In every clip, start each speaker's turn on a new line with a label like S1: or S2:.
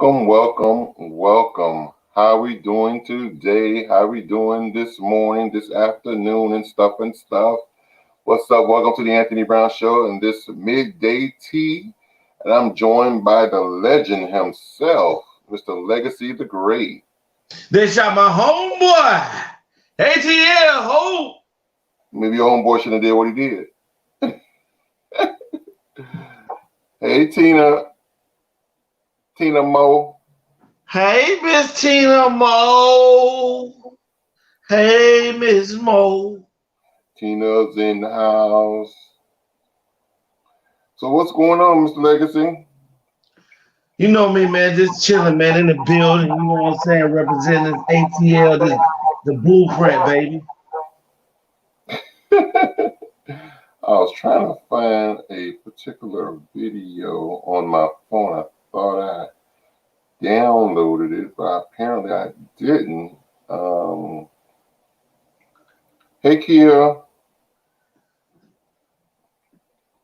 S1: Welcome, welcome, welcome. How we doing today? How we doing this morning, this afternoon, and stuff and stuff? What's up? Welcome to the Anthony Brown Show and this midday tea. And I'm joined by the legend himself, Mr. Legacy the Great.
S2: They shot my homeboy, A.T.L. Ho.
S1: Maybe your homeboy shouldn't have did what he did. Hey, Tina Mo.
S2: Hey, Miss Tina Mo. Hey, Miss Mo.
S1: Tina's in the house. So what's going on, Mr. Legacy?
S2: You know me, man, just chilling, man, in the building. You know what I'm saying? Representing A.T.L, the blueprint, baby.
S1: I was trying to find a particular video on my phone. I thought I downloaded it, but apparently I didn't. Hey, Kia.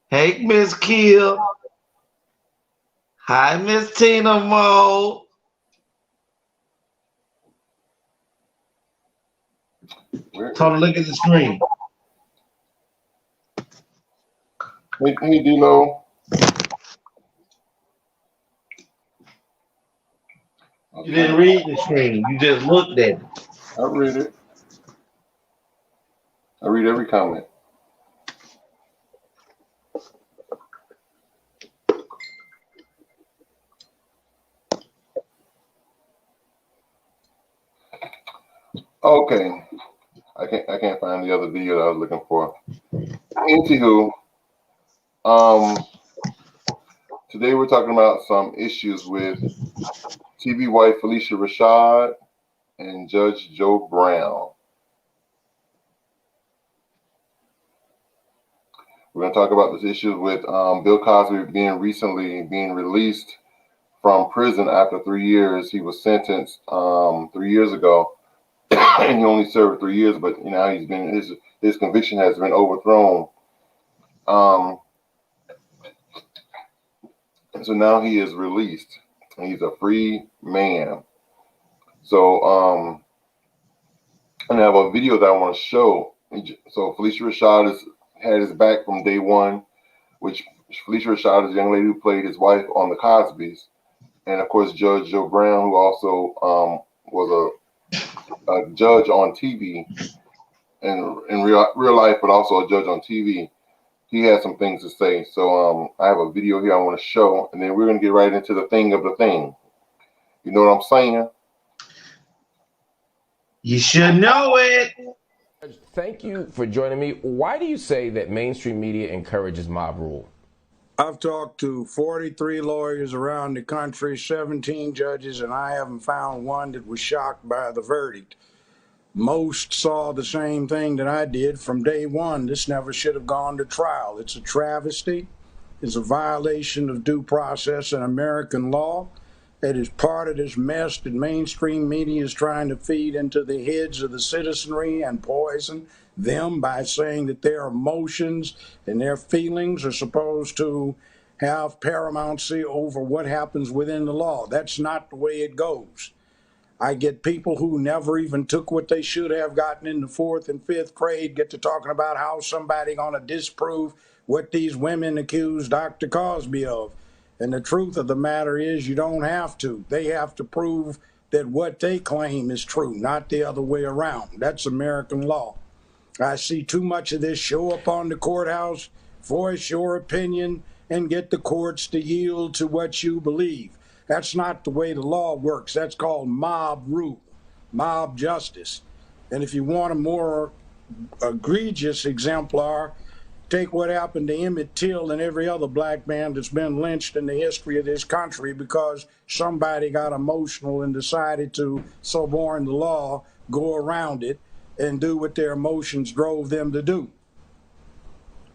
S2: Hey, Miss Kia. Hi, Miss Tina Mo. Tell her look at the screen.
S1: Hey, D-Lo.
S2: You didn't read the screen. You just looked at it.
S1: I read it. I read every comment. Okay. I can't find the other video that I was looking for. Anywho, today we're talking about some issues with TV wife Phylicia Rashad and Judge Joe Brown. We're going to talk about this issue with Bill Cosby being released from prison after 3 years. He was sentenced 3 years ago, and he only served 3 years. But now his conviction has been overthrown. So now he is released, and he's a free man. So and I have a video that I want to show. So Phylicia Rashad had his back from day one, which Phylicia Rashad is a young lady who played his wife on the Cosbys. And of course, Judge Joe Brown, who also was a judge on TV and in real life, but also a judge on TV. He had some things to say. So I have a video here I want to show, and then we're going to get right into the thing of the thing. You know what I'm saying?
S2: You should know it.
S3: Thank you for joining me. Why do you say that mainstream media encourages mob rule?
S4: I've talked to 43 lawyers around the country, 17 judges, and I haven't found one that was shocked by the verdict. Most saw the same thing that I did from day one. This never should have gone to trial. It's a travesty. It's a violation of due process and American law. It is part of this mess that mainstream media is trying to feed into the heads of the citizenry and poison them by saying that their emotions and their feelings are supposed to have paramountcy over what happens within the law. That's not the way it goes. I get people who never even took what they should have gotten in the 4th and 5th grade get to talking about how somebody going to disprove what these women accused Dr. Cosby of. And the truth of the matter is you don't have to. They have to prove that what they claim is true, not the other way around. That's American law. I see too much of this show up on the courthouse, voice your opinion, and get the courts to yield to what you believe. That's not the way the law works. That's called mob rule, mob justice. And if you want a more egregious exemplar, take what happened to A.T.L and every other black man that's been lynched in the history of this country because somebody got emotional and decided to suborn the law, go around it, and do what their emotions drove them to do.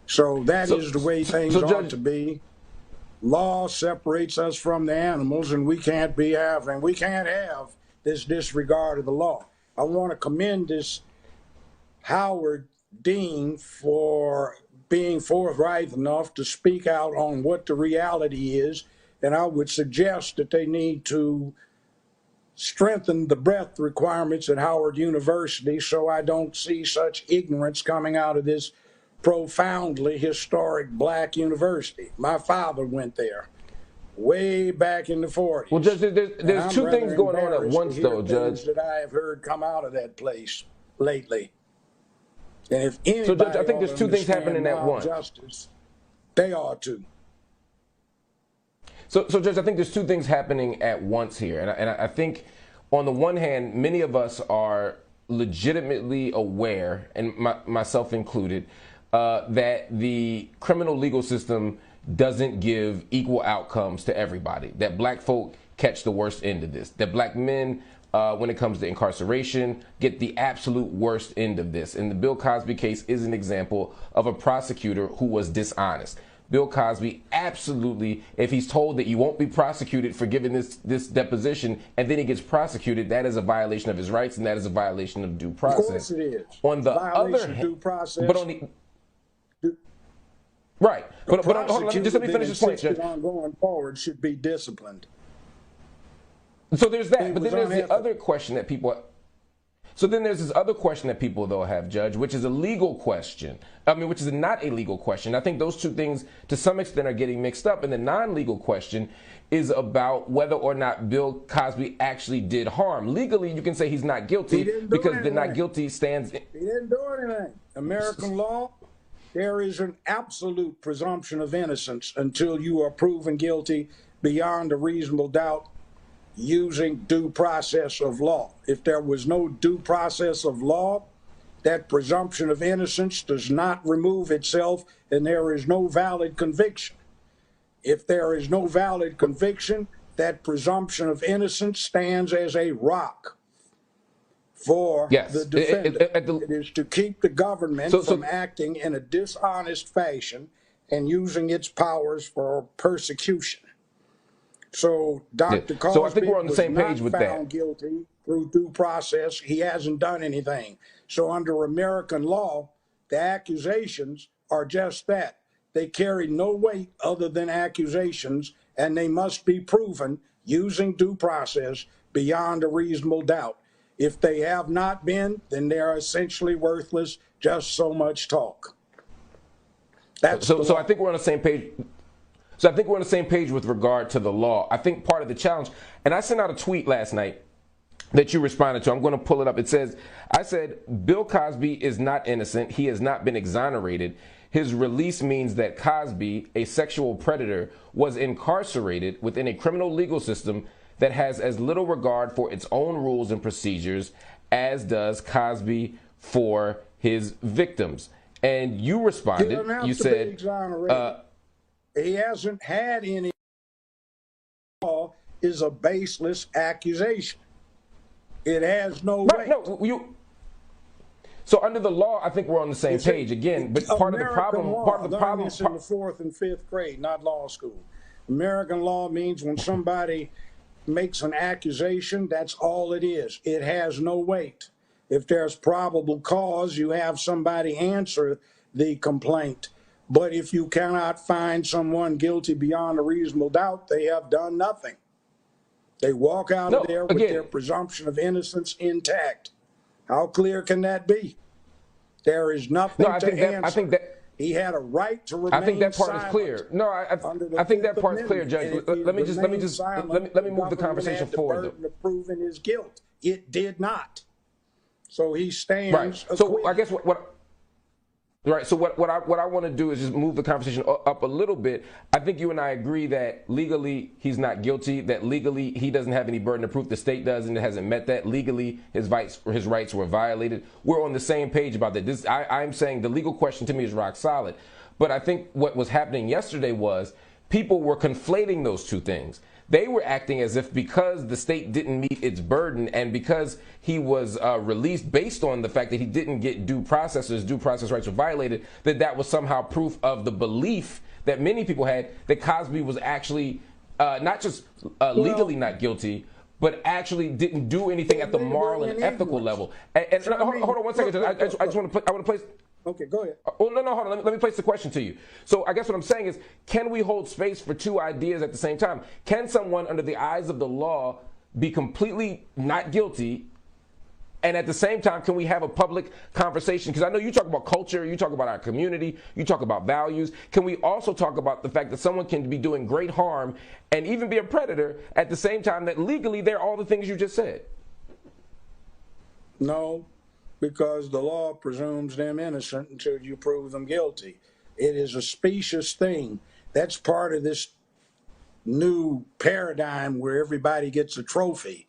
S4: So that is the way things ought to be. Law separates us from the animals, and we can't have this disregard of the law. I want to commend this Howard Dean for being forthright enough to speak out on what the reality is And I would suggest that they need to strengthen the breadth requirements at Howard University so I don't see such ignorance coming out of this profoundly historic black university. My father went there way back in the 40s.
S3: Well, Judge, there's two things going on at once, though, Judge.
S4: That I have heard come out of that place lately. And if anybody
S3: so, Judge, I think there's two things happening at once.
S4: Justice, they ought to.
S3: So, Judge, I think there's two things happening at once here. And I think, on the one hand, many of us are legitimately aware, and myself included, that the criminal legal system doesn't give equal outcomes to everybody, that black folk catch the worst end of this, that black men, when it comes to incarceration, get the absolute worst end of this. And the Bill Cosby case is an example of a prosecutor who was dishonest. Bill Cosby, absolutely, if he's told that you won't be prosecuted for giving this deposition and then he gets prosecuted, that is a violation of his rights and that is a violation of due process.
S4: Of course it is.
S3: On the
S4: violation
S3: other hand,
S4: due process.
S3: But on the right, but hold on, just let me finish this point, Judge.
S4: On going forward should be disciplined.
S3: So there's that, but then there's the other question that people. So then there's this other question that people, though, have, Judge, which is a legal question. I mean, which is not a legal question. I think those two things, to some extent, are getting mixed up. And the non-legal question is about whether or not Bill Cosby actually did harm. Legally, you can say he's not guilty because the not guilty stands.
S4: He didn't do anything. American law, there is an absolute presumption of innocence until you are proven guilty beyond a reasonable doubt, using due process of law. If there was no due process of law, that presumption of innocence does not remove itself and there is no valid conviction. If there is no valid conviction, that presumption of innocence stands as a rock for the defendant. It is to keep the government from acting in a dishonest fashion and using its powers for persecution. So Dr. Cosby
S3: so I think we're on the same page with that.
S4: Found guilty through due process. He hasn't done anything. So under American law, the accusations are just that. They carry no weight other than accusations, and they must be proven using due process beyond a reasonable doubt. If they have not been, then they're essentially worthless, just so much talk. That's
S3: so I think we're on the same page. So I think we're on the same page with regard to the law. I think part of the challenge, and I sent out a tweet last night that you responded to. I'm going to pull it up. It says, I said, Bill Cosby is not innocent. He has not been exonerated. His release means that Cosby, a sexual predator, was incarcerated within a criminal legal system that has as little regard for its own rules and procedures as does Cosby for his victims. And you responded, you said,
S4: he hasn't had any. Law is a baseless accusation. It has no weight.
S3: No, so under the law, I think we're on the same page again. But part of the problem,
S4: This in the 4th and 5th grade, not law school. American law means when somebody makes an accusation, that's all it is. It has no weight. If there's probable cause, you have somebody answer the complaint. But if you cannot find someone guilty beyond a reasonable doubt, they have done nothing. They walk out of there with their presumption of innocence intact. How clear can that be? There is nothing to answer.
S3: I think that
S4: he had a right to remain silent.
S3: I think that part is clear. No, I think that part's clear, Judge. Let me move the conversation forward.
S4: The burden of proving his guilt. It did not. So he stands.
S3: Right. So I guess what Right. So what I want to do is just move the conversation up a little bit. I think you and I agree that legally he's not guilty, that legally he doesn't have any burden of proof. The state does, and it hasn't met that. Legally, his rights were violated. We're on the same page about that. I'm saying the legal question to me is rock solid. But I think what was happening yesterday was people were conflating those two things. They were acting as if because the state didn't meet its burden and because he was released based on the fact that he didn't get due process, or his due process rights were violated, that was somehow proof of the belief that many people had that Cosby was actually not just legally not guilty, but actually didn't do anything at the moral and ethical level. And hold on one second. I want to place.
S4: Okay, go ahead.
S3: Oh, no, hold on. Let me place the question to you. So I guess what I'm saying is, can we hold space for two ideas at the same time? Can someone, under the eyes of the law, be completely not guilty, and at the same time, can we have a public conversation? Because I know you talk about culture, you talk about our community, you talk about values. Can we also talk about the fact that someone can be doing great harm and even be a predator at the same time that legally they're all the things you just said?
S4: No, because the law presumes them innocent until you prove them guilty. It is a specious thing. That's part of this new paradigm where everybody gets a trophy,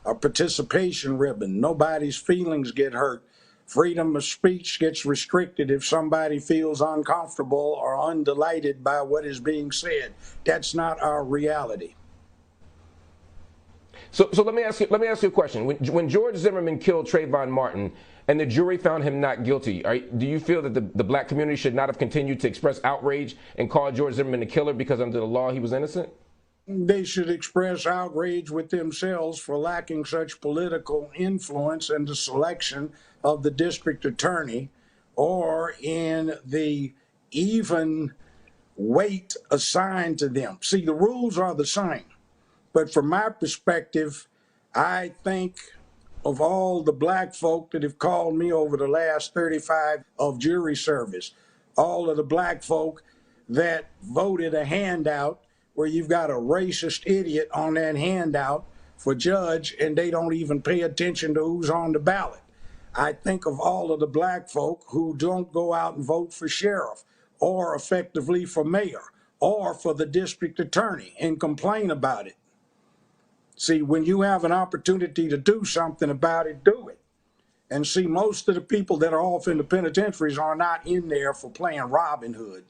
S4: a participation ribbon. Nobody's feelings get hurt. Freedom of speech gets restricted if somebody feels uncomfortable or undelighted by what is being said. That's not our reality.
S3: So let me ask you a question. When George Zimmerman killed Trayvon Martin and the jury found him not guilty, do you feel that the black community should not have continued to express outrage and call George Zimmerman a killer because under the law he was innocent?
S4: They should express outrage with themselves for lacking such political influence in the selection of the district attorney or in the even weight assigned to them. See, the rules are the same. But from my perspective, I think of all the black folk that have called me over the last 35 of jury service, all of the black folk that voted a handout where you've got a racist idiot on that handout for judge and they don't even pay attention to who's on the ballot. I think of all of the black folk who don't go out and vote for sheriff or effectively for mayor or for the district attorney and complain about it. See, when you have an opportunity to do something about it, do it. And see, most of the people that are off in the penitentiaries are not in there for playing Robin Hood.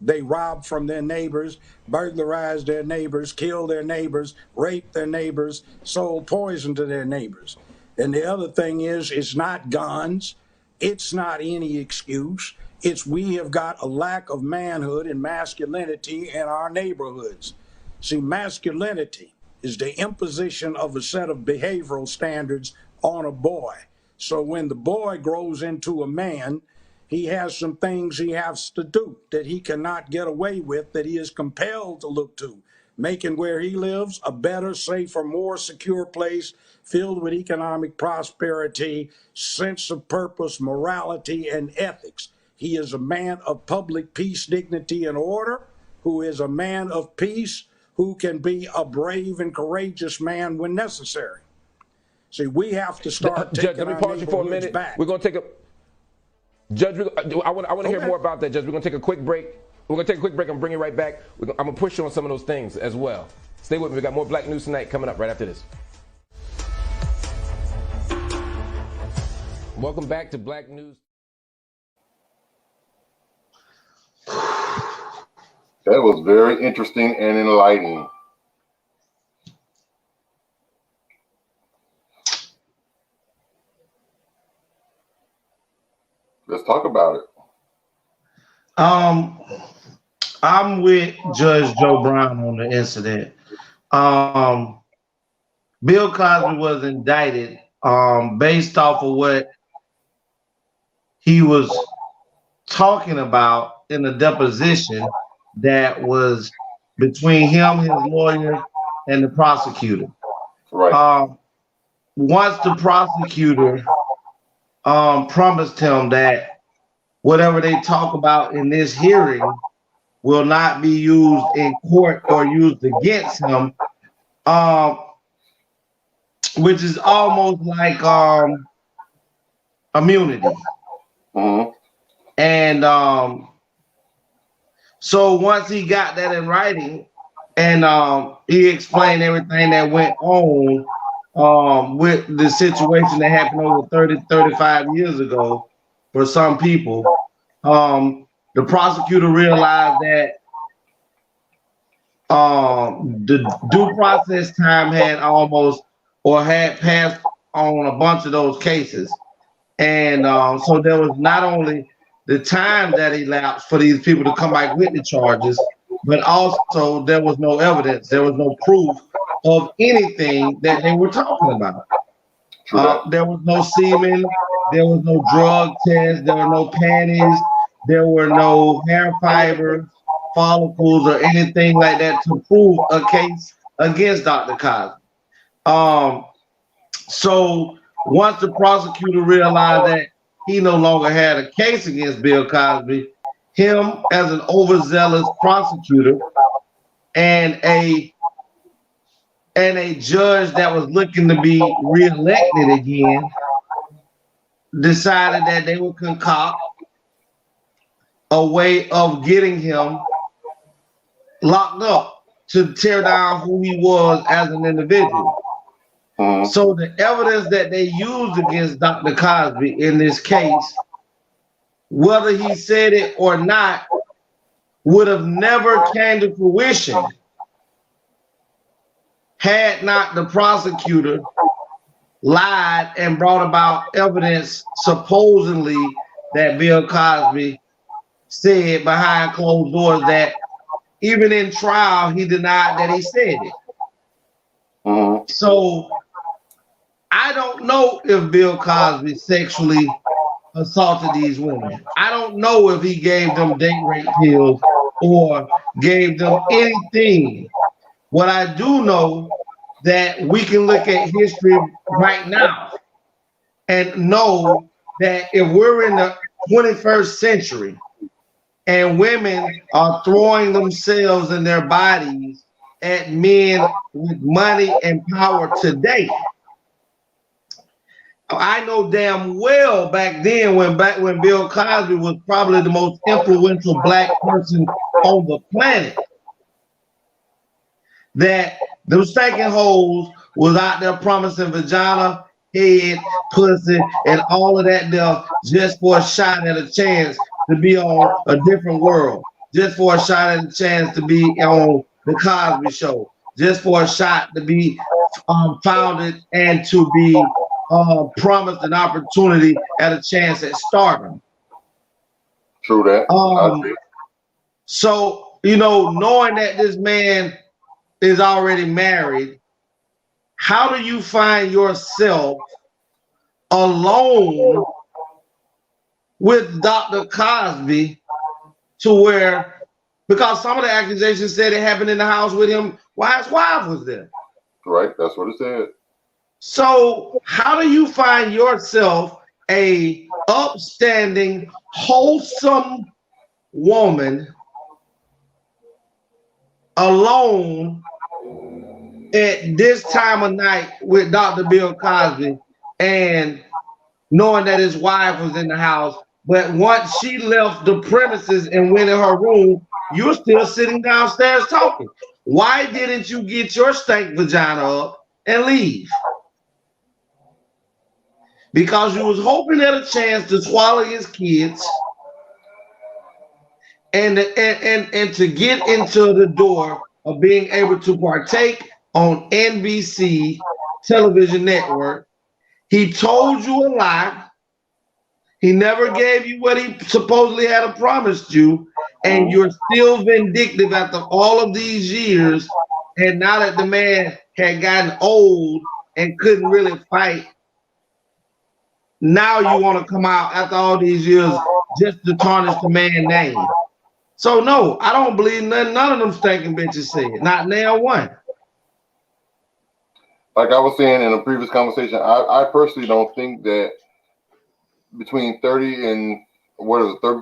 S4: They rob from their neighbors, burglarize their neighbors, kill their neighbors, rape their neighbors, sold poison to their neighbors. And the other thing is, it's not guns. It's not any excuse. It's we have got a lack of manhood and masculinity in our neighborhoods. See, masculinity is the imposition of a set of behavioral standards on a boy. So when the boy grows into a man, he has some things he has to do that he cannot get away with, that he is compelled to look to, making where he lives a better, safer, more secure place filled with economic prosperity, sense of purpose, morality, and ethics. He is a man of public peace, dignity, and order, who is a man of peace, who can be a brave and courageous man when necessary. See, we have to start taking
S3: Judge, let me
S4: our
S3: pause you for a minute.
S4: back.
S3: We're going to take a Judge, I want to hear more about that, Judge. We're going to take a quick break. We're going to take a quick break and bring you right back. I'm going to push you on some of those things as well. Stay with me. We got more Black News Tonight coming up right after this. Welcome back to Black News.
S1: That was very interesting and enlightening. Let's talk about it.
S2: I'm with Judge Joe Brown on the incident. Bill Cosby was indicted based off of what he was talking about in the deposition that was between him, his lawyer, and the prosecutor.
S1: Right.
S2: Once the prosecutor promised him that whatever they talk about in this hearing will not be used in court or used against him, which is almost like immunity.
S1: Mm-hmm.
S2: And so once he got that in writing and he explained everything that went on with the situation that happened over 35 years ago for some people, the prosecutor realized that the due process time had passed on a bunch of those cases. And so there was not only the time that elapsed for these people to come back with the charges, but also there was no evidence, there was no proof of anything that they were talking about. There was no semen, There was no drug test. There were no panties. There were no hair fibers, follicles, or anything like that to prove a case against Dr. Cosby. So once the prosecutor realized that he no longer had a case against Bill Cosby, him as an overzealous prosecutor and a judge that was looking to be reelected again decided that they would concoct a way of getting him locked up to tear down who he was as an individual. So the evidence that they used against Dr. Cosby in this case, whether he said it or not, would have never came to fruition had not the prosecutor lied and brought about evidence supposedly that Bill Cosby said behind closed doors, that even in trial he denied that he said it. So I don't know if Bill Cosby sexually assaulted these women. I don't know if he gave them date rape pills or gave them anything. What I do know that we can look at history right now and know that if we're in the 21st century and women are throwing themselves and their bodies at men with money and power today, I know damn well back then when Bill Cosby was probably the most influential black person on the planet, that those stinking hoes was out there promising vagina, head, pussy, and all of that stuff just for a shot at a chance to be on a different world, just for a shot at a chance to be on the Cosby Show, just for a shot to be founded and to be promised an opportunity at a chance at stardom.
S1: True that.
S2: So, you know, knowing that this man is already married, how do you find yourself alone with Dr. Cosby to where, because some of the accusations said it happened in the house with him while his wife was there.
S1: Right, that's what it said.
S2: So how do you find yourself a upstanding, wholesome woman alone at this time of night with Dr. Bill Cosby and knowing that his wife was in the house, but once she left the premises and went in her room, you're still sitting downstairs talking? Why didn't you get your stank vagina up and leave? Because you was hoping at a chance to swallow his kids and to get into the door of being able to partake on NBC television network. He told you a lie. He never gave you what he supposedly had promised you, and you're still vindictive after all of these years. And now that the man had gotten old and couldn't really fight, now you want to come out after all these years just to tarnish the man's name. So no, I don't believe none of them stinking bitches said. Not now one.
S1: Like I was saying in a previous conversation, I personally don't think that between 30 and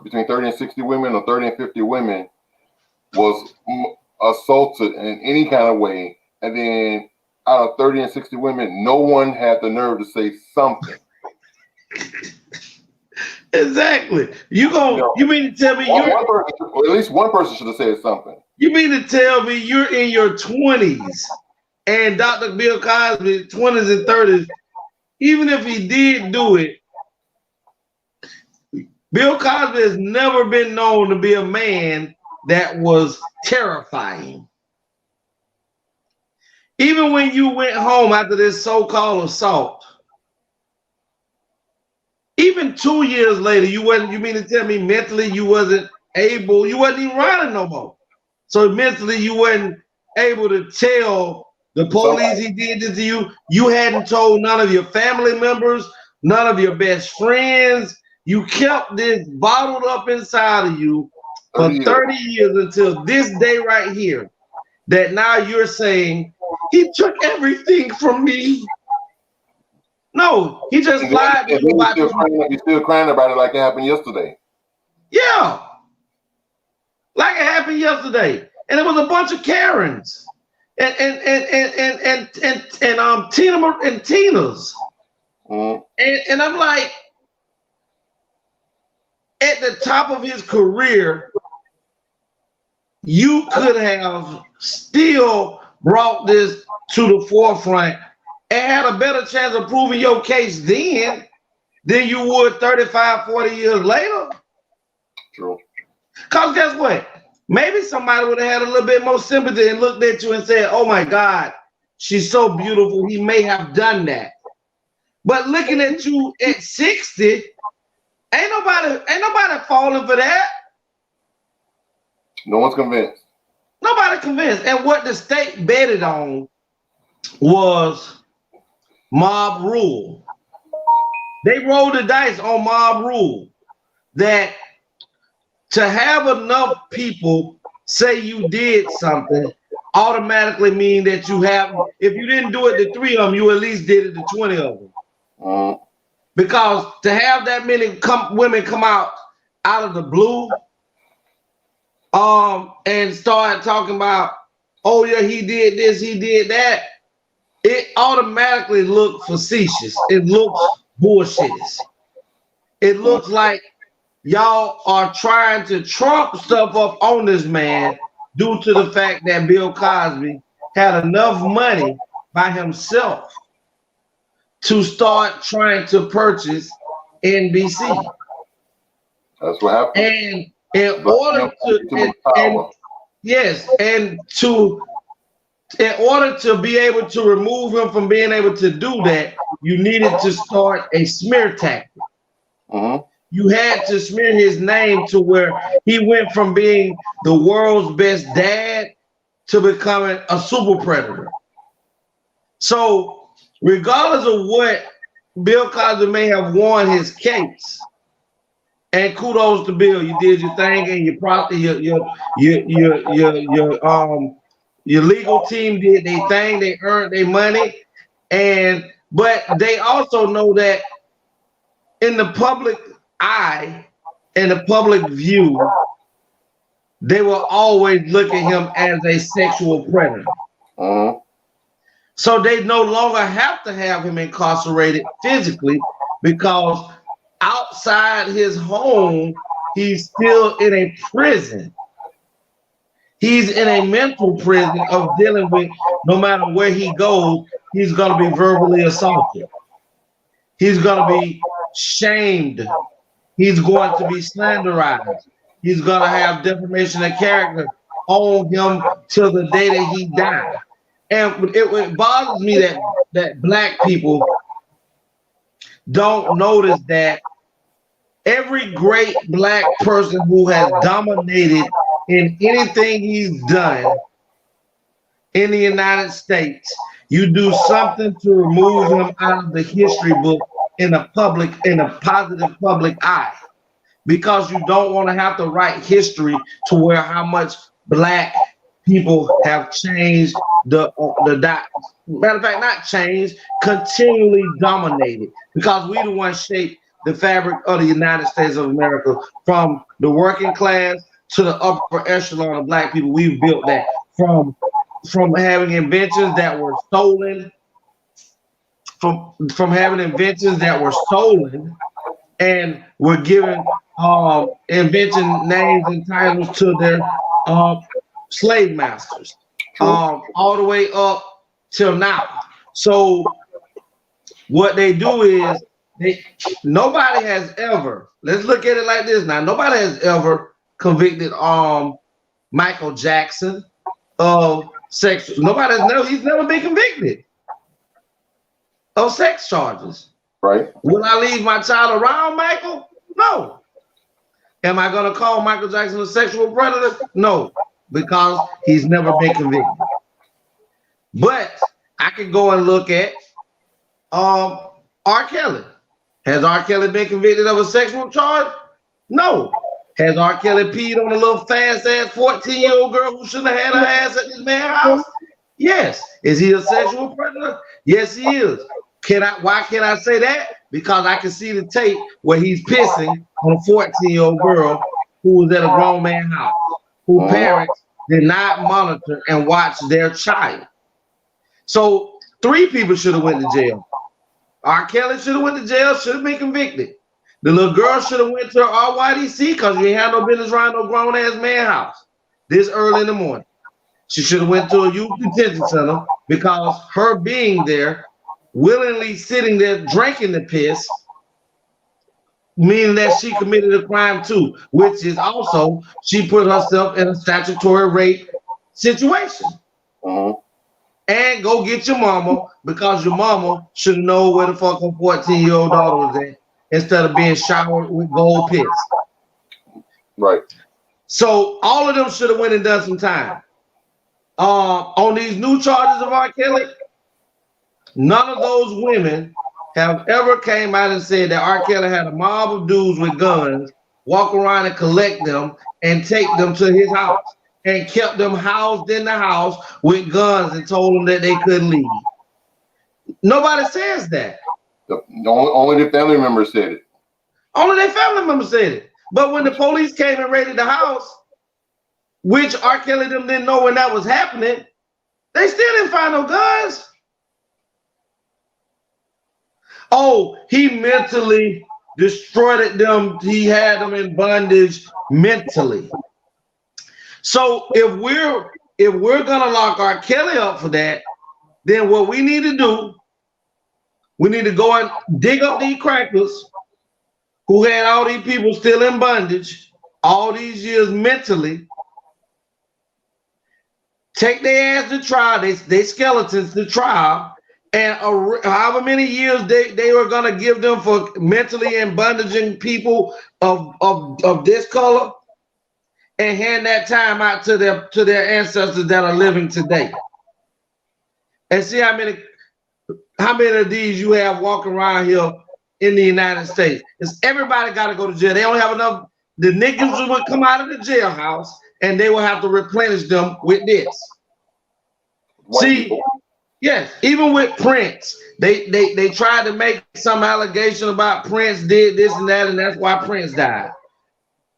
S1: between 30 and 60 women or 30 and 50 women was assaulted in any kind of way, and then out of 30 and 60 women, no one had the nerve to say something.
S2: Exactly. You mean to tell me
S1: at least one person should have said something.
S2: You mean to tell me you're in your 20s and Dr. Bill Cosby 20s and 30s, even if he did do it, Bill Cosby has never been known to be a man that was terrifying. Even when you went home after this so-called assault, even 2 years later, you mean to tell me mentally you wasn't even running no more. So mentally you wasn't able to tell the police he did this to you. You hadn't told none of your family members none of your best friends. You kept this bottled up inside of you for 30 years until this day right here. That now you're saying he took everything from me. No, he just lied to you about this.
S1: You're still crying about it like it happened yesterday.
S2: Yeah, like it happened yesterday, and it was a bunch of Karens and Tina and Tinas, and I'm like, at the top of his career, you could have still brought this to the forefront and had a better chance of proving your case then than you would 35, 40 years later.
S1: True.
S2: Because guess what? Maybe somebody would have had a little bit more sympathy and looked at you and said, oh my God, she's so beautiful. He may have done that. But looking at you at 60, ain't nobody falling for that.
S1: No one's convinced.
S2: Nobody convinced. And what the state betted on was mob rule. They rolled the dice on mob rule, that to have enough people say you did something automatically mean that you have, if you didn't do it to 3 of them, you at least did it to 20 of them. Because to have that many women come out of the blue and start talking about, oh yeah, he did this, he did that, it automatically looked facetious. It looks bullshit. It looks like y'all are trying to trump stuff up on this man due to the fact that Bill Cosby had enough money by himself to start trying to purchase NBC.
S1: That's what happened.
S2: And in order to be able to remove him from being able to do that, you needed to start a smear tactic. You had to smear his name to where he went from being the world's best dad to becoming a super predator. So regardless of what Bill Cosby may have won his case, and kudos to Bill, you did your thing, and your legal team did their thing, they earned their money, but they also know that in the public eye, in the public view, they will always look at him as a sexual predator. So they no longer have to have him incarcerated physically, because outside his home, he's still in a prison. He's in a mental prison of dealing with, no matter where he goes, he's going to be verbally assaulted. He's going to be shamed. He's going to be slanderized. He's going to have defamation of character on him till the day that he dies. And it bothers me that black people don't notice that every great black person who has dominated in anything he's done in the United States, you do something to remove him out of the history book in a positive public eye, because you don't want to have to write history to where how much black people have changed matter of fact, not changed, continually dominated, because we the ones shaped the fabric of the United States of America, from the working class to the upper echelon of black people. We've built that from having inventions that were stolen, from having inventions that were stolen and were given invention names and titles to their slave masters, all the way up till now. So what they do is nobody has ever, let's look at it like this now, nobody has ever convicted Michael Jackson of sex. He's never been convicted of sex charges.
S1: Right.
S2: Will I leave my child around Michael? No. Am I going to call Michael Jackson a sexual predator? No, because he's never been convicted. But I could go and look at R. Kelly. Has R. Kelly been convicted of a sexual charge? No. Has R. Kelly peed on a little fast-ass 14-year-old girl who shouldn't have had her ass at this man's house? Yes. Is he a sexual predator? Yes, he is. Why can't I say that? Because I can see the tape where he's pissing on a 14-year-old girl who was at a grown man's house, whose parents did not monitor and watch their child. So 3 people should have went to jail. R. Kelly should have went to jail, should have been convicted. The little girl should have went to RYDC because you ain't had no business around no grown-ass man's house this early in the morning. She should have went to a youth detention center because her being there, willingly sitting there drinking the piss, meaning that she committed a crime too, which is also she put herself in a statutory rape situation. And go get your mama because your mama should know where the fuck her 14-year-old daughter was at instead of being showered with gold piss.
S1: Right.
S2: So all of them should have went and done some time. On these new charges of R. Kelly, none of those women have ever came out and said that R. Kelly had a mob of dudes with guns walk around and collect them and take them to his house and kept them housed in the house with guns and told them that they couldn't leave. Nobody says that.
S1: Only the family members said it.
S2: Only their family members said it. But when the police came and raided the house, which R. Kelly them didn't know when that was happening, they still didn't find no guns. Oh, he mentally destroyed them. He had them in bondage mentally. So if we're gonna lock R. Kelly up for that, then what we need to do, we need to go and dig up these crackers who had all these people still in bondage all these years mentally, take their ass to trial, they skeletons to trial, and however many years they were gonna give them for mentally and bondaging people of this color, and hand that time out to their ancestors that are living today. And see how many of these you have walking around here in the United States. It's everybody got to go to jail. They don't have enough. The niggas would come out of the jailhouse and they will have to replenish them with this. See, yes, even with Prince, they tried to make some allegation about Prince did this and that, and that's why Prince died.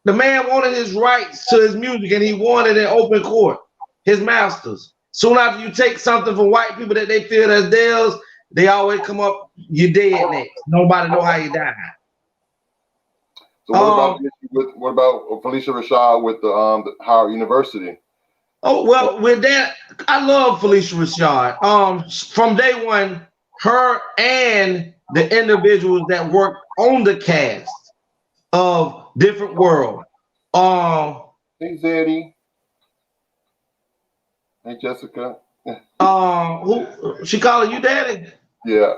S2: The man wanted his rights to his music, and he wanted it in open court, his masters. Soon after you take something from white people that they feel as theirs, they always come up, you dead next. Nobody know how you died.
S1: So what about Phylicia Rashad with the Howard University?
S2: Oh, well, with that, I love Phylicia Rashad. From day one, her and the individuals that worked on the cast of Different World.
S1: Hey, Zaddy. Hey, Jessica.
S2: Who she calling you daddy?
S1: Yeah.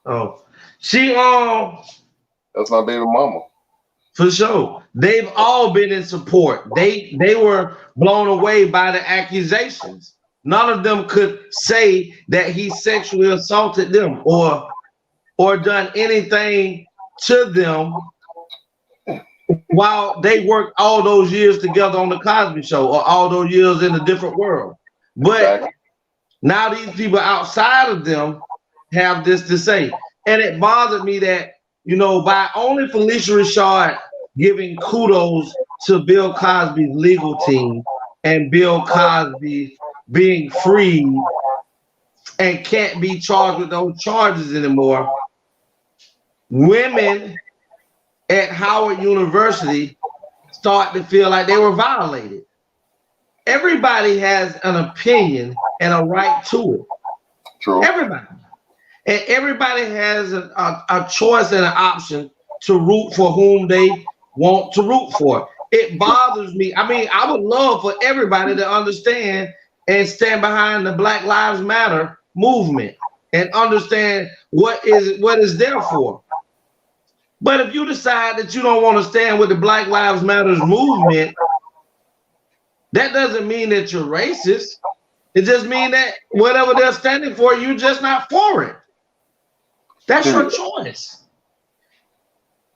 S2: Oh, she
S1: that's my baby mama.
S2: For sure. They've all been in support. They were blown away by the accusations. None of them could say that he sexually assaulted them or done anything to them while they worked all those years together on the Cosby Show or all those years in a Different World. But now these people outside of them have this to say. And it bothered me that, you know, by only Phylicia Rashad giving kudos to Bill Cosby's legal team and Bill Cosby being freed and can't be charged with those charges anymore, women at Howard University start to feel like they were violated. Everybody has an opinion and a right to it.
S1: True.
S2: Everybody. And everybody has a choice and an option to root for whom they want to root for. It bothers me. I mean, I would love for everybody to understand and stand behind the Black Lives Matter movement and understand what is there for. But if you decide that you don't want to stand with the Black Lives Matter movement, that doesn't mean that you're racist. It just means that whatever they're standing for, you're just not for it. That's your choice.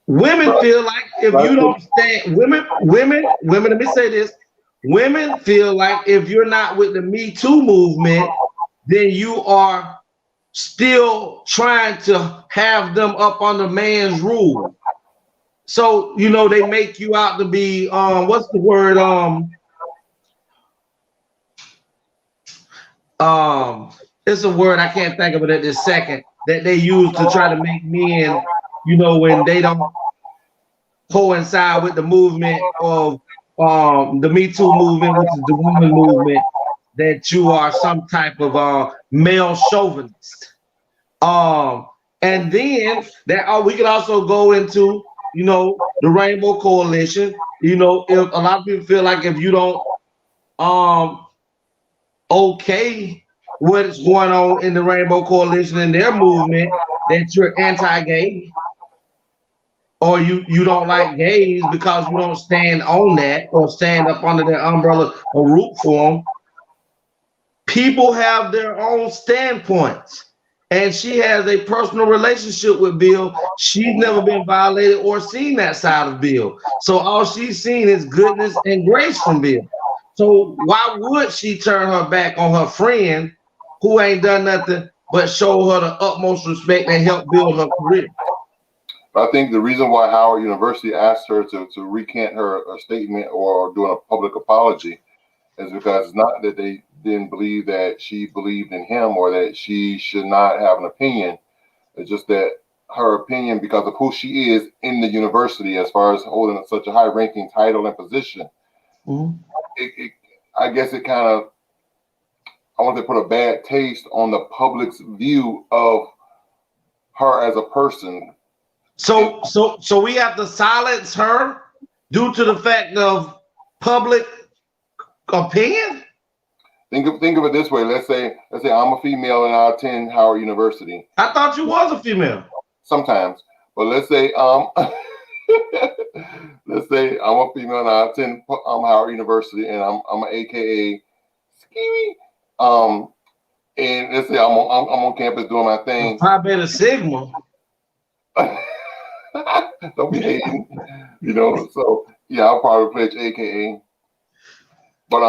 S2: Women feel like if you don't stand, women, let me say this. Women feel like if you're not with the Me Too movement, then you are still trying to have them up under man's rule. So, you know, they make you out to be, what's the word? It's a word, I can't think of it at this second, that they use to try to make men, you know, when they don't coincide with the movement of the Me Too movement, which is the woman movement, that you are some type of male chauvinist. And then that we could also go into, you know, the Rainbow Coalition. You know, if a lot of people feel like if you don't okay what's going on in the Rainbow Coalition and their movement, that you're anti-gay, or you don't like gays because you don't stand on that or stand up under their umbrella or root for them. People have their own standpoints. And she has a personal relationship with Bill. She's never been violated or seen that side of Bill. So all she's seen is goodness and grace from Bill. So why would she turn her back on her friend who ain't done nothing but show her the utmost respect and help build her career?
S1: I think the reason why Howard University asked her to recant her statement or doing a public apology is because it's not that they didn't believe that she believed in him or that she should not have an opinion. It's just that her opinion, because of who she is in the university, as far as holding such a high-ranking title and position, I guess it kind of, I want to put a bad taste on the public's view of her as a person.
S2: So we have to silence her due to the fact of public opinion?
S1: Think of it this way. Let's say I'm a female and I attend Howard University.
S2: I thought you was a female.
S1: Sometimes, but let's say let's say I'm a female and I attend Howard University and I'm an AKA Skiwi. And let's say I'm on campus doing my thing.
S2: Pi Beta Sigma.
S1: Don't be hating, you know. So yeah, I'll probably pledge AKA. But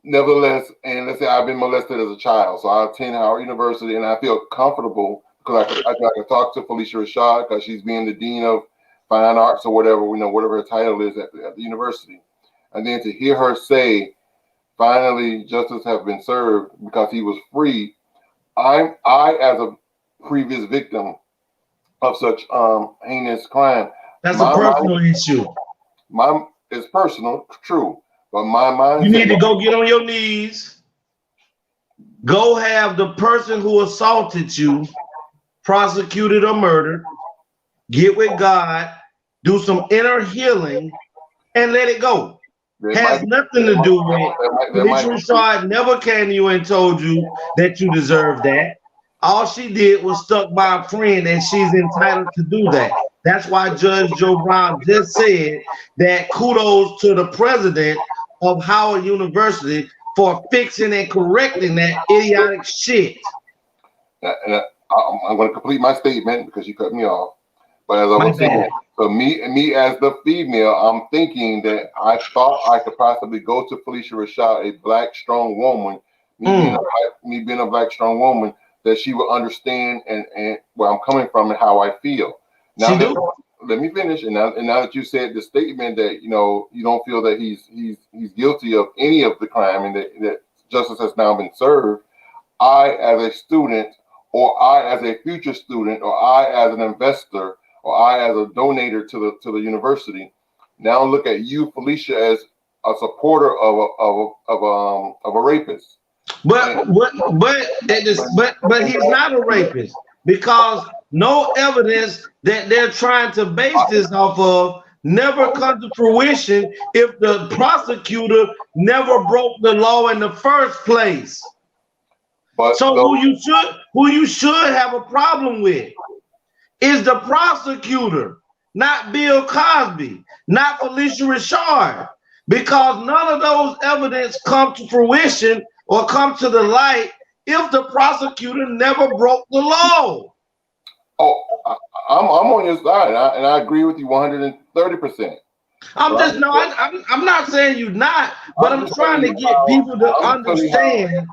S1: nevertheless, and let's say I've been molested as a child, so I attend Howard University, and I feel comfortable because I can talk to Phylicia Rashad because she's being the dean of fine arts or whatever, you know, whatever her title is at the university, and then to hear her say, "Finally, justice has been served because he was free." I as a previous victim of such heinous crime.
S2: That's a personal issue.
S1: It's personal, true. But my mind,
S2: you need to go get on your knees, go have the person who assaulted you prosecuted or murdered, get with God, do some inner healing, and let it go. Has nothing to do with Phylicia Rashad never came to you and told you that you deserve that. All she did was stuck by a friend, and she's entitled to do that. That's why Judge Joe Brown just said that kudos to the president of Howard University for fixing and correcting that idiotic shit.
S1: And I'm going to complete my statement because you cut me off. But as I was saying, so me as the female, I'm thinking that I thought I could possibly go to Phylicia Rashad, a black strong woman, me being a black strong woman, that she would understand and where I'm coming from and how I feel. Now let me finish. And now that you said the statement that you don't feel that he's guilty of any of the crime and that justice has now been served, I as a student, or I as a future student, or I as an investor, or I as a donator to the university, now look at you, Phylicia, as a supporter of a rapist.
S2: But he's not a rapist, because no evidence that they're trying to base this off of never comes to fruition if the prosecutor never broke the law in the first place. So who you should have a problem with is the prosecutor, not Bill Cosby, not Phylicia Rashad, because none of those evidence come to fruition or come to the light if the prosecutor never broke the law.
S1: Oh, I'm on your side, and I agree with you 130%.
S2: I'm not saying you're not, but I'm
S1: just
S2: trying
S1: telling
S2: to
S1: you
S2: get people to
S1: I'm just telling you
S2: understand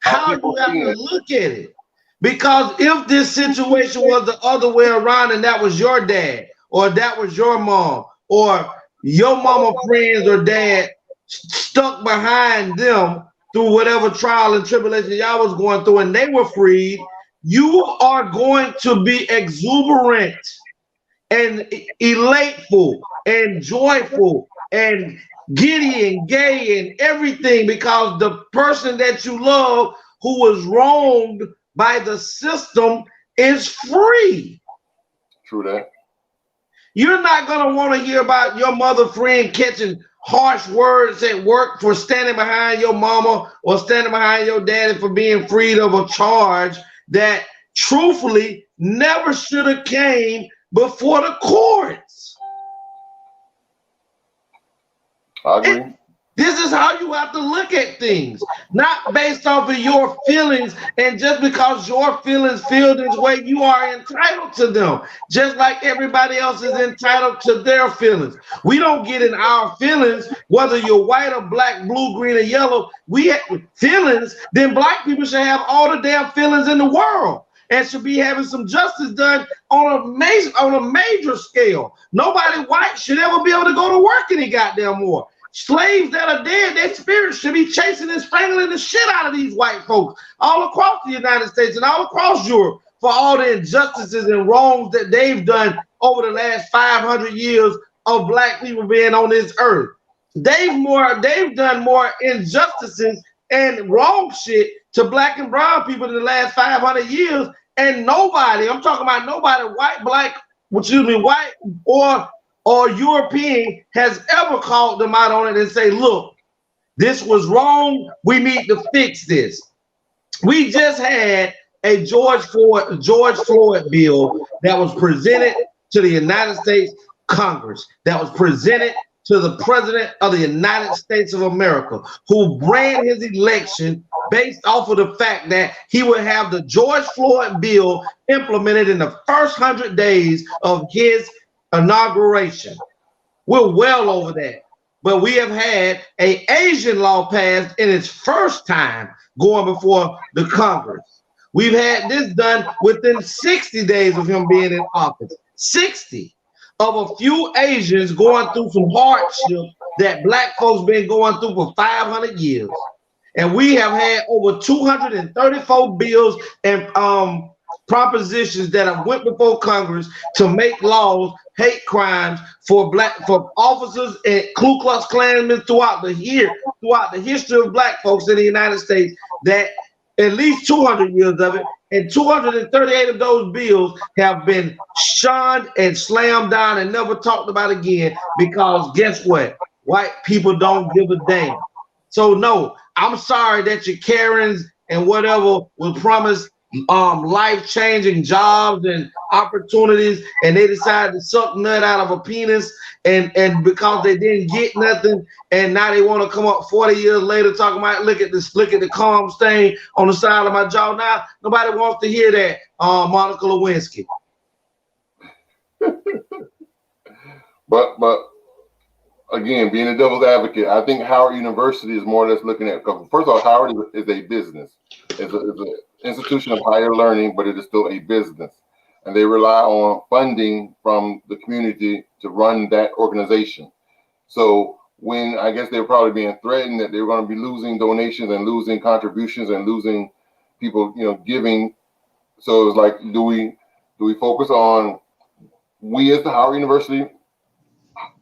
S1: how
S2: how
S1: people
S2: you have
S1: see
S2: to
S1: it.
S2: look at it. Because if this situation was the other way around and that was your dad, or that was your mom, or your mama friends or dad stuck behind them through whatever trial and tribulation y'all was going through and they were freed, you are going to be exuberant and elateful and joyful and giddy and gay and everything because the person that you love who was wronged by the system is free.
S1: True that.
S2: You're not going to want to hear about your mother friend catching harsh words at work for standing behind your mama or standing behind your daddy for being freed of a charge that truthfully never should have came before the courts.
S1: I agree.
S2: This is how you have to look at things, not based off of your feelings. And just because your feelings feel this way, you are entitled to them, just like everybody else is entitled to their feelings. We don't get in our feelings, whether you're white or black, blue, green, or yellow. We have feelings, then black people should have all the damn feelings in the world and should be having some justice done on a major scale. Nobody white should ever be able to go to work any goddamn more. Slaves that are dead, their spirits should be chasing and strangling the shit out of these white folks all across the United States and all across Europe for all the injustices and wrongs that they've done over the last 500 years of black people being on this earth. They've done more injustices and wrong shit to black and brown people in the last 500 years, and nobody, I'm talking about nobody, white, black, white or European has ever called them out on it and say, look, this was wrong. We need to fix this. We just had a George Floyd bill that was presented to the United States Congress, that was presented to the President of the United States of America, who ran his election based off of the fact that he would have the George Floyd bill implemented in the first 100 days of his inauguration. We're well over that, but we have had an Asian law passed in its first time going before the Congress. We've had this done within 60 days of him being in office. 60 of a few Asians going through some hardship that black folks been going through for 500 years. And we have had over 234 bills and propositions that have went before Congress to make laws, hate crimes for officers and Ku Klux Klansmen throughout the history of black folks in the United States, that at least 200 years of it, and 238 of those bills have been shunned and slammed down and never talked about again because guess what? White people don't give a damn. So no, I'm sorry that your Karens and whatever was promised life-changing jobs and opportunities, and they decided to suck nut out of a penis, and because they didn't get nothing, and now they want to come up 40 years later talking about look at the calm stain on the side of my jaw. Now nobody wants to hear that, Monica Lewinsky.
S1: But again, being a devil's advocate, I think Howard University is more or less looking at, because first of all, Howard is a business. It's an institution of higher learning, but it is still a business. And they rely on funding from the community to run that organization. So when I guess they were probably being threatened that they were going to be losing donations and losing contributions and losing people, giving. So it was like, do we focus on we as the Howard University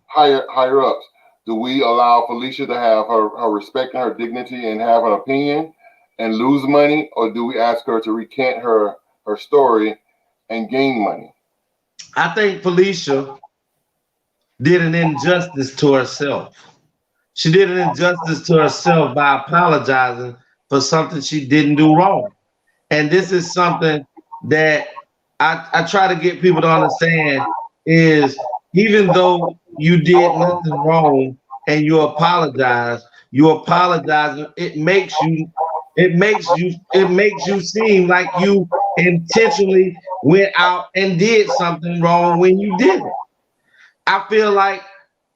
S1: higher ups? Do we allow Phylicia to have her respect and her dignity and have an opinion and lose money, or do we ask her to recant her story and gain money?
S2: I think Phylicia did an injustice to herself. She did an injustice to herself by apologizing for something she didn't do wrong. And this is something that I try to get people to understand is even though you did nothing wrong and you apologize, it makes you it makes you seem like you intentionally went out and did something wrong when you didn't. I feel like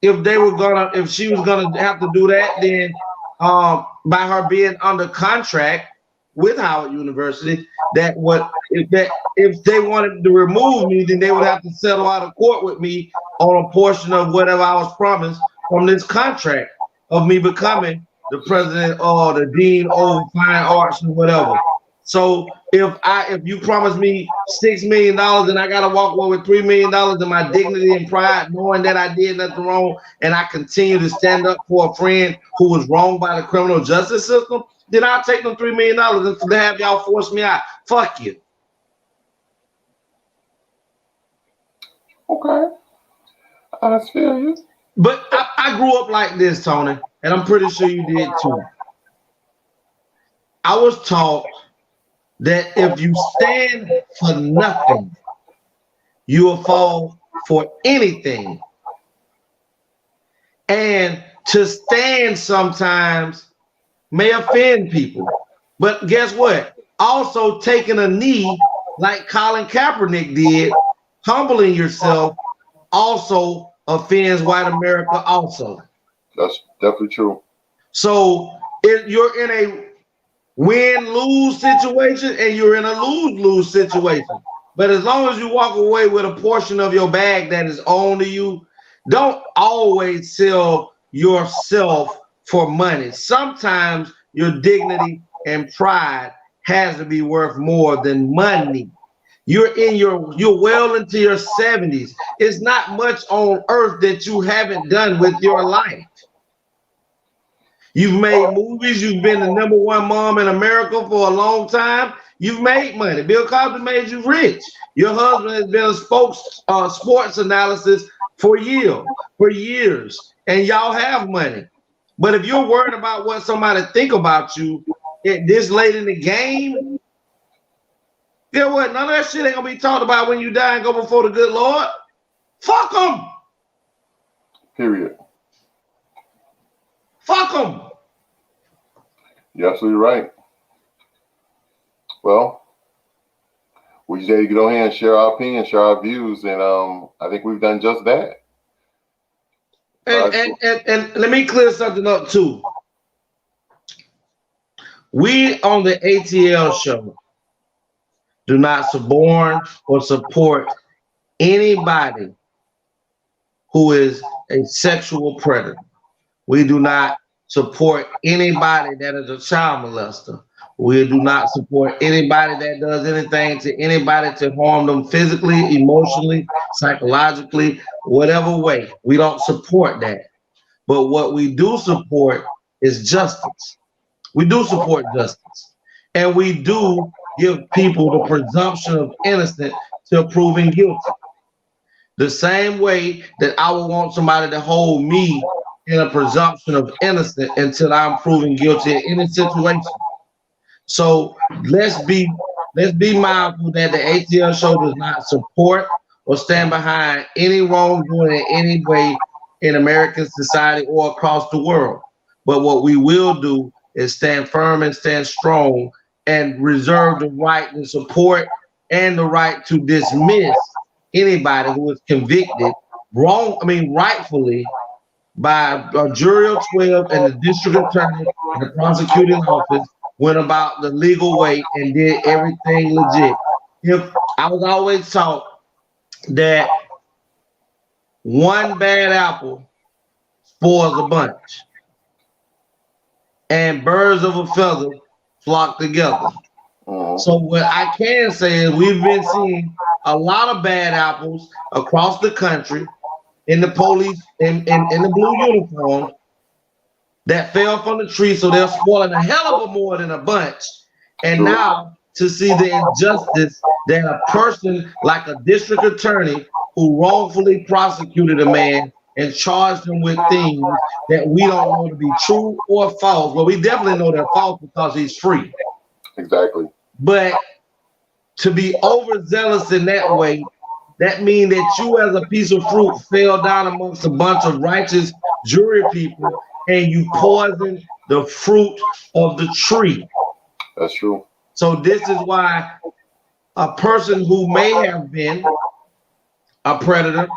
S2: if she was gonna have to do that, then by her being under contract with Howard University, if they wanted to remove me, then they would have to settle out of court with me on a portion of whatever I was promised from this contract of me becoming the president or the dean over fine arts or whatever. So if you promise me $6 million and I gotta walk away with $3 million in my dignity and pride, knowing that I did nothing wrong, and I continue to stand up for a friend who was wronged by the criminal justice system, then I'll take them $3 million and have y'all force me out. Fuck you.
S1: Okay. I feel you.
S2: But I grew up like this, Tony, and I'm pretty sure you did too. I was taught that if you stand for nothing, you will fall for anything. And to stand sometimes may offend people. But guess what? Also taking a knee like Colin Kaepernick did, humbling yourself, also offends white America also.
S1: That's definitely true.
S2: So if you're in a win-lose situation and you're in a lose-lose situation. But as long as you walk away with a portion of your bag that is owned to you, don't always sell yourself for money. Sometimes your dignity and pride has to be worth more than money. You're well into your 70s. It's not much on earth that you haven't done with your life. You've made movies. You've been the #1 mom in America for a long time. You've made money. Bill Cosby made you rich. Your husband has been a sports analysis for years, and y'all have money. But if you're worried about what somebody think about you this late in the game, you know what? None of that shit ain't gonna be talked about when you die and go before the good Lord. Fuck them.
S1: Period.
S2: Fuck them.
S1: You're absolutely right. Well, we just need to get on here and share our opinions, share our views, and I think we've done just that.
S2: And let me clear something up too. We on the A.T.L show do not suborn or support anybody who is a sexual predator. We do not support anybody that is a child molester. We do not support anybody that does anything to anybody to harm them physically, emotionally, psychologically, whatever way. We don't support that. But what we do support is justice. We do support justice. And we do give people the presumption of innocence till proven guilty. The same way that I would want somebody to hold me in a presumption of innocence until I'm proven guilty in any situation. So let's be mindful that the A.T.L show does not support or stand behind any wrongdoing in any way in American society or across the world. But what we will do is stand firm and stand strong and reserve the right to support and the right to dismiss anybody who is convicted rightfully by a jury of 12 and the district attorney and the prosecuting office went about the legal way and did everything legit. If I was always taught that one bad apple spoils a bunch, and birds of a feather flock together. So what I can say is we've been seeing a lot of bad apples across the country in the police in the blue uniform that fell from the tree, so they're spoiling a hell of a more than a bunch. And now to see the injustice that a person like a district attorney who wrongfully prosecuted a man and charged him with things that we don't know to be true or false. Well, we definitely know they're false because he's free.
S1: Exactly.
S2: But to be overzealous in that way, that means that you as a piece of fruit fell down amongst a bunch of righteous jury people and you poison the fruit of the tree.
S1: That's true.
S2: So this is why a person who may have been a predator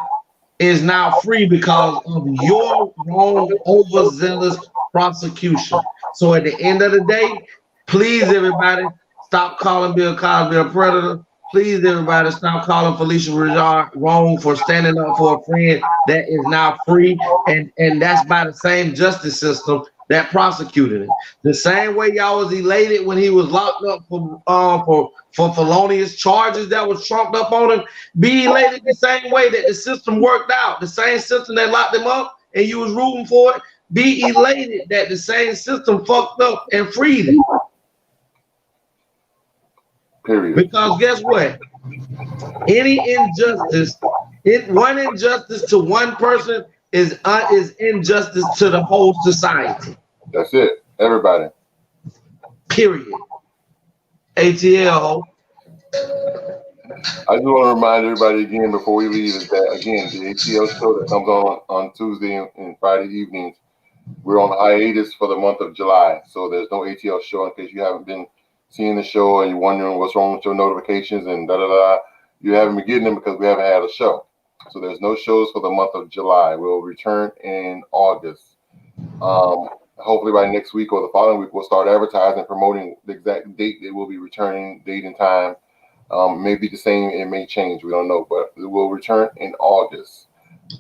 S2: is now free because of your wrong, overzealous prosecution. So at the end of the day, please everybody stop calling Bill Cosby a predator. Please everybody stop calling Phylicia Rashad wrong for standing up for a friend that is now free, and that's by the same justice system that prosecuted him. The same way y'all was elated when he was locked up for felonious charges that was trumped up on him. Be elated the same way that the system worked out, the same system that locked him up, and you was rooting for it. Be elated that the same system fucked up and freed him.
S1: Period.
S2: Because guess what? Any injustice, one injustice to one person is injustice to the whole society.
S1: That's it. Everybody.
S2: Period. A.T.L.
S1: I just want to remind everybody again before we leave is that, again, the A.T.L show that comes on Tuesday and Friday evenings, we're on hiatus for the month of July. So there's no A.T.L show in case you haven't been seeing the show and you're wondering what's wrong with your notifications and da-da-da. You haven't been getting them because we haven't had a show. So there's no shows for the month of July. We'll return in August. Hopefully by next week or the following week, we'll start advertising, promoting the exact date that we'll be returning, date and time. Maybe the same, it may change, we don't know, but it will return in August.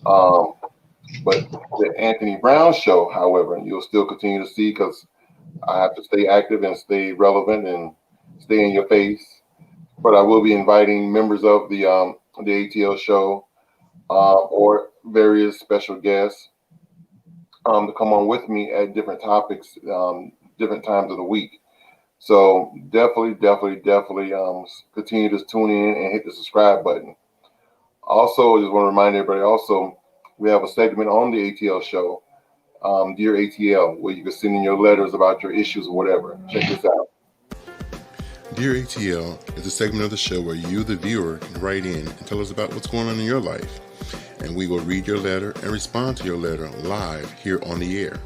S1: But the Anthony Brown Show, however, you'll still continue to see because I have to stay active and stay relevant and stay in your face. But I will be inviting members of the A.T.L show or various special guests to come on with me at different topics, different times of the week. So definitely continue to tune in and hit the subscribe button. Also, I just want to remind everybody also, we have a segment on the A.T.L show, Dear A.T.L, where you can send in your letters about your issues or whatever. Check this out.
S5: Dear A.T.L is a segment of the show where you, the viewer, can write in and tell us about what's going on in your life. And we will read your letter and respond to your letter live here on the air.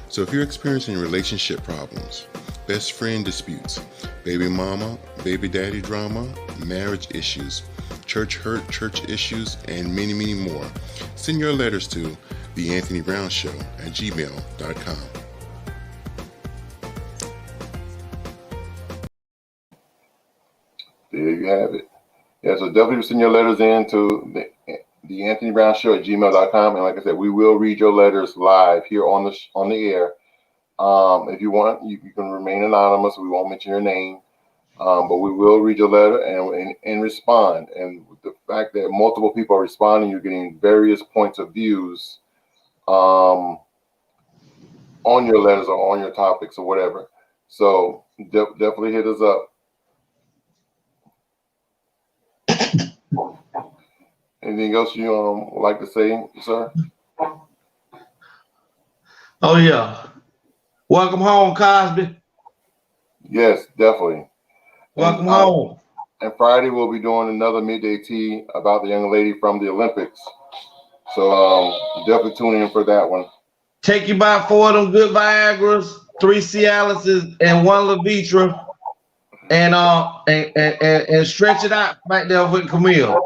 S5: So if you're experiencing relationship problems, best friend disputes, baby mama, baby daddy drama, marriage issues, church hurt, church issues, and many, many more, send your letters to TheAnthonyBrownShow at gmail.com.
S1: There you have it. Yeah, so definitely send your letters in to the Anthony Brown Show at gmail.com. And like I said, we will read your letters live here on the air. If you want, you can remain anonymous. We won't mention your name, but we will read your letter and respond. And the fact that multiple people are responding, you're getting various points of views on your letters or on your topics or whatever. So definitely hit us up. Anything else you would like to say, sir?
S2: Oh yeah. Welcome home, Cosby.
S1: Yes, definitely.
S2: Welcome home.
S1: And Friday we'll be doing another midday tea about the young lady from the Olympics. So definitely tune in for that one.
S2: Take you by 4 of them good Viagras, 3 Cialises, and 1 Levitra, and stretch it out back there with Camille.